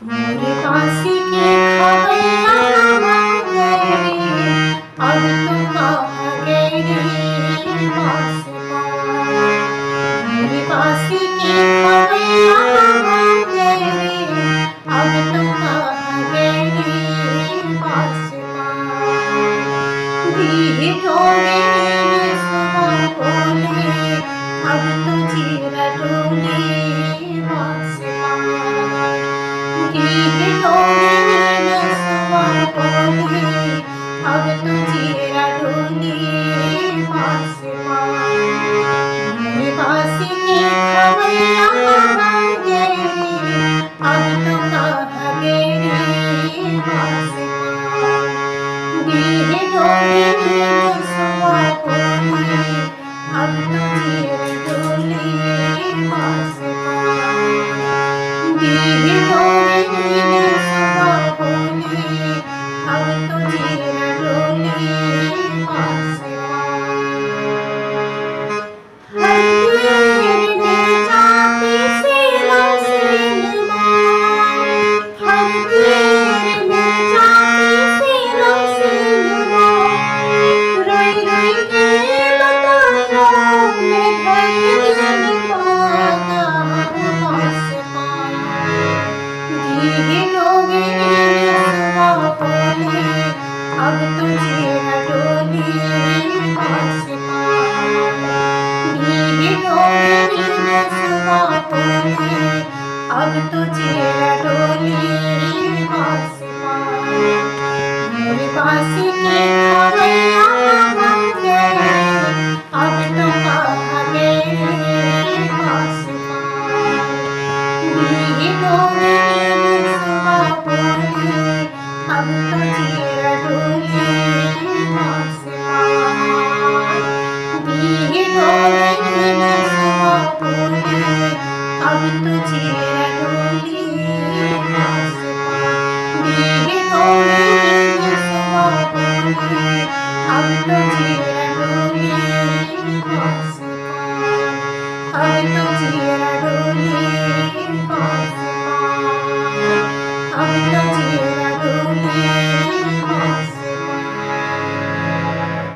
मोरे बांसी की खबैया बन गई, अब तो कहाँ गई बांसुआ। मोरे बांसी की खबैया बन गई, अब तो कहाँ गई बांसुआ। दीह डोली ने सुबह बोले, अब तो जीरा डोली बांसुआ। दीह डोली ने सुबह बोले, अब तो जीरा डोली बांसुआ। मोरे बांसी की खबैया बन गई, अब तो कहाँ गई बांसुआ। दीह डोली ने सुबह बोले, अब तो जीरा डोली बांसुआ। दीह डोली ने सुबह बोले, अब तो जीरा डोली बांसुआ। हर पेड़ में जाती सीलों सीलमा, हर पेड़ में जाती सीलों सीलमा। रोई रोई के लताओं में भर पाता बांसुआ। दीह डोली ने सुबह बोले, अब तो जीरा डोली बांसुआ। दीह डोली ने सुबह बोले, अब तो जीरा डोली बांसुआ। मोरे बांसी की खबैया बन गई, अब तो कहाँ गई बांसुआ। दीह डोली ने सुबह बोले, अब तो जीरा डोली बांसुआ। दीह डोली ने सुबह बोले, अब तो जीरा डोली बांसुआ। दीह डोली ने सुबह बोले, अब तो जीरा डोली बांसुआ। अब तो जीरा डोली बांसुआ। अब तो